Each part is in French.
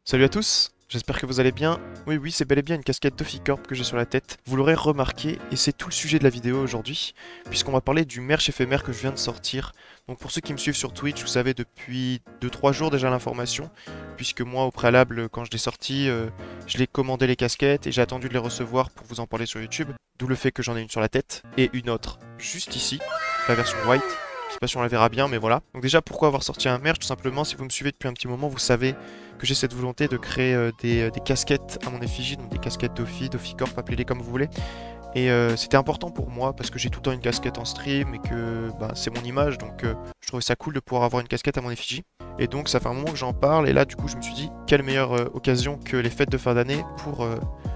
Salut à tous, j'espère que vous allez bien. Oui, c'est bel et bien une casquette DeFiCorp que j'ai sur la tête. Vous l'aurez remarqué, et c'est tout le sujet de la vidéo aujourd'hui, puisqu'on va parler du merch éphémère que je viens de sortir. Donc pour ceux qui me suivent sur Twitch, vous savez depuis 2-3 jours déjà l'information, puisque moi au préalable, quand je l'ai sorti, je l'ai commandé les casquettes et j'ai attendu de les recevoir pour vous en parler sur YouTube. D'où le fait que j'en ai une sur la tête et une autre juste ici, la version white. Je sais pas si on la verra bien, mais voilà. Donc déjà, pourquoi avoir sorti un merch? Tout simplement, si vous me suivez depuis un petit moment, vous savez que j'ai cette volonté de créer des casquettes à mon effigie, donc des casquettes DeFiCorp, appelez-les comme vous voulez. Et c'était important pour moi parce que j'ai tout le temps une casquette en stream et que bah, c'est mon image, donc je trouvais ça cool de pouvoir avoir une casquette à mon effigie. Et donc ça fait un moment que j'en parle et là du coup je me suis dit quelle meilleure occasion que les fêtes de fin d'année pour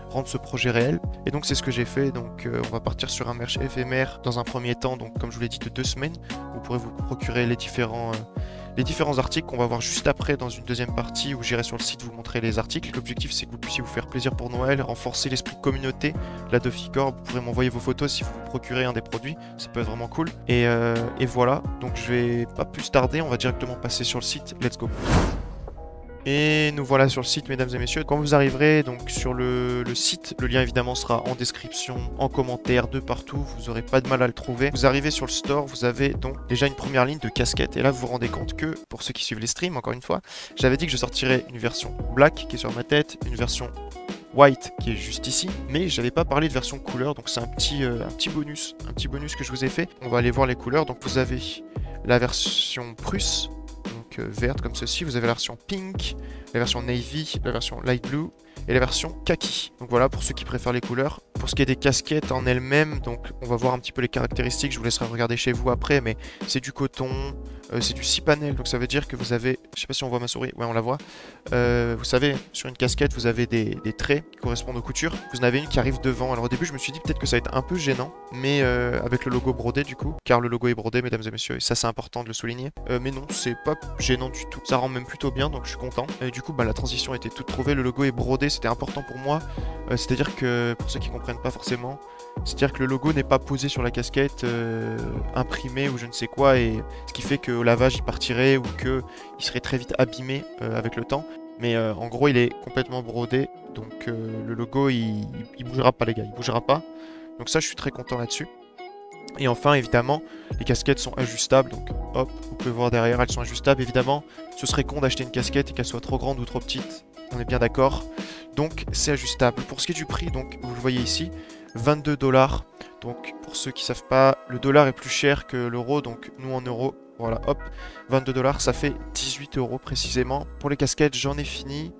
rendre ce projet réel. Et donc c'est ce que j'ai fait, donc on va partir sur un merch éphémère dans un premier temps, donc comme je vous l'ai dit de 2 semaines. Vous pourrez vous procurer les différents articles qu'on va voir juste après dans une deuxième partie où j'irai sur le site vous montrer les articles. L'objectif c'est que vous puissiez vous faire plaisir pour Noël, renforcer l'esprit de communauté de la DeFiCorp. Vous pourrez m'envoyer vos photos si vous vous procurez un des produits, ça peut être vraiment cool. Et voilà, donc je vais pas plus tarder, on va directement passer sur le site, let's go. Et nous voilà sur le site, mesdames et messieurs. Quand vous arriverez donc sur le site, le lien évidemment sera en description, en commentaire, de partout. Vous n'aurez pas de mal à le trouver. Vous arrivez sur le store, vous avez donc déjà une première ligne de casquettes. Et là, vous vous rendez compte que, pour ceux qui suivent les streams, encore une fois, j'avais dit que je sortirais une version black qui est sur ma tête, une version white qui est juste ici, mais j'avais pas parlé de version couleur, donc c'est un petit bonus que je vous ai fait. On va aller voir les couleurs. Donc vous avez la version Prusse, donc verte comme ceci, vous avez la version pink, la version navy, la version light blue et la version kaki. Donc voilà pour ceux qui préfèrent les couleurs. Pour ce qui est des casquettes en elles-mêmes, donc on va voir un petit peu les caractéristiques, je vous laisserai regarder chez vous après, mais c'est du coton, c'est du 6 panels, donc ça veut dire que vous avez, je sais pas si on voit ma souris, ouais on la voit, vous savez sur une casquette vous avez des traits qui correspondent aux coutures, vous en avez une qui arrive devant. Alors au début je me suis dit peut-être que ça va être un peu gênant, mais avec le logo brodé du coup, car le logo est brodé mesdames et messieurs, et ça c'est important de le souligner, mais non c'est pas gênant du tout, ça rend même plutôt bien, donc je suis content. Et du coup bah, la transition était toute trouvée, le logo est brodé, c'était important pour moi, c'est à dire que pour ceux qui comprennent pas forcément, c'est-à-dire que le logo n'est pas posé sur la casquette, imprimé ou je ne sais quoi, et ce qui fait qu'au lavage il partirait ou qu'il serait très vite abîmé avec le temps. Mais en gros il est complètement brodé, donc le logo il bougera pas les gars, il bougera pas. Donc ça je suis très content là-dessus. Et enfin évidemment les casquettes sont ajustables, donc hop vous pouvez voir derrière elles sont ajustables. Évidemment ce serait con d'acheter une casquette et qu'elle soit trop grande ou trop petite, on est bien d'accord. Donc c'est ajustable. Pour ce qui est du prix, donc vous le voyez ici, 22 $. Donc pour ceux qui savent pas, le dollar est plus cher que l'euro, donc nous en euros, voilà, hop, 22 $, ça fait 18 € précisément. Pour les casquettes, j'en ai fini.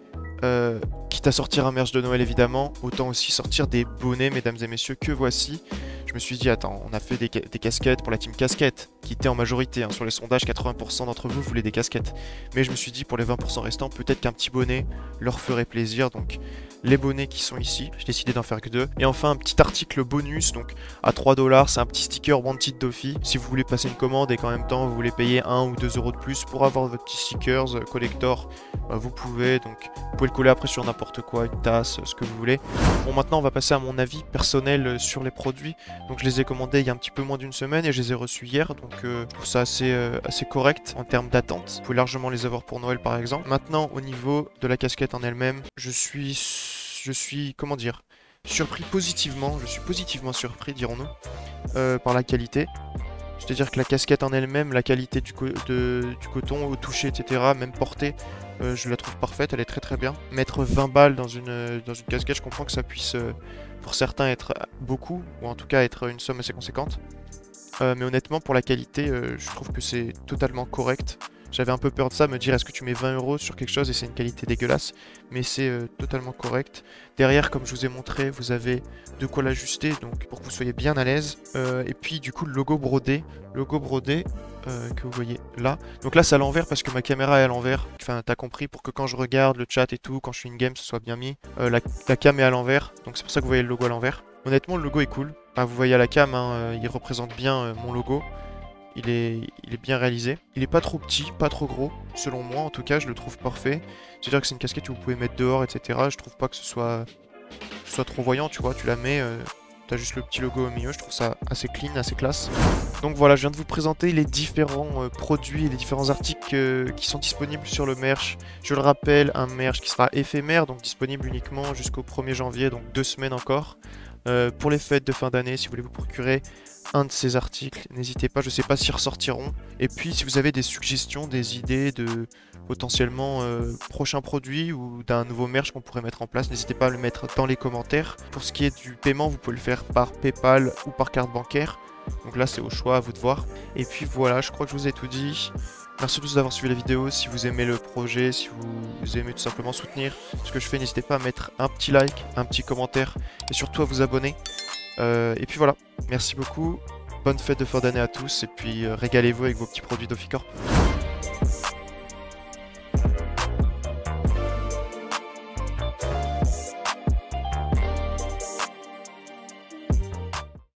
Quitte à sortir un merch de Noël évidemment, autant aussi sortir des bonnets, mesdames et messieurs, que voici. Je me suis dit, attends, on a fait des casquettes pour la team casquette, qui était en majorité, hein, sur les sondages, 80% d'entre vous voulaient des casquettes. Mais je me suis dit, pour les 20% restants, peut-être qu'un petit bonnet leur ferait plaisir, donc les bonnets qui sont ici, j'ai décidé d'en faire que 2. Et enfin, un petit article bonus, donc à 3 $, c'est un petit sticker Wanted Dofi. Si vous voulez passer une commande et qu'en même temps vous voulez payer 1 ou 2 € de plus pour avoir votre petit stickers collector, bah, vous pouvez, donc vous pouvez le coller après sur n'importe quoi, une tasse, ce que vous voulez. Bon, maintenant on va passer à mon avis personnel sur les produits. Donc je les ai commandés il y a un petit peu moins d'une semaine et je les ai reçus hier, donc je trouve ça assez correct en termes d'attente. Vous pouvez largement les avoir pour Noël par exemple. Maintenant au niveau de la casquette en elle-même, je suis, comment dire, surpris positivement, je suis positivement surpris dirons-nous, par la qualité. C'est-à-dire que la casquette en elle-même, la qualité du coton au toucher, etc., même portée, je la trouve parfaite, elle est très très bien. Mettre 20 balles dans une casquette, je comprends que ça puisse, pour certains, être beaucoup, ou en tout cas être une somme assez conséquente. Mais honnêtement, pour la qualité, je trouve que c'est totalement correct. J'avais un peu peur de ça, me dire est-ce que tu mets 20 € sur quelque chose et c'est une qualité dégueulasse, mais c'est totalement correct. Derrière, comme je vous ai montré, vous avez de quoi l'ajuster, donc pour que vous soyez bien à l'aise. Et puis du coup le logo brodé que vous voyez là. Donc là c'est à l'envers parce que ma caméra est à l'envers. Enfin t'as compris, pour que quand je regarde le chat et tout, quand je suis in game, ce soit bien mis. La cam est à l'envers, donc c'est pour ça que vous voyez le logo à l'envers. Honnêtement le logo est cool. Enfin, vous voyez à la cam, hein, il représente bien mon logo. Il est bien réalisé. Il est pas trop petit, pas trop gros. Selon moi, en tout cas, je le trouve parfait. C'est-à-dire que c'est une casquette que vous pouvez mettre dehors, etc. Je trouve pas que ce soit trop voyant, tu vois. Tu la mets, t'as juste le petit logo au milieu, je trouve ça assez clean, assez classe. Donc voilà, je viens de vous présenter les différents produits et les différents articles qui sont disponibles sur le merch. Je le rappelle, un merch qui sera éphémère, donc disponible uniquement jusqu'au 1er janvier, donc 2 semaines encore. Pour les fêtes de fin d'année, si vous voulez vous procurer un de ces articles, n'hésitez pas, je sais pas s'ils ressortiront. Et puis si vous avez des suggestions, des idées de potentiellement prochains produits ou d'un nouveau merch qu'on pourrait mettre en place, n'hésitez pas à le mettre dans les commentaires. Pour ce qui est du paiement, vous pouvez le faire par PayPal ou par carte bancaire. Donc là c'est au choix, à vous de voir. Et puis voilà, je crois que je vous ai tout dit. Merci à tous d'avoir suivi la vidéo. Si vous aimez le projet, si vous aimez tout simplement soutenir ce que je fais, n'hésitez pas à mettre un petit like, un petit commentaire et surtout à vous abonner. Et puis voilà, merci beaucoup. Bonne fête de fin d'année à tous et puis régalez-vous avec vos petits produits d'Ophicorp.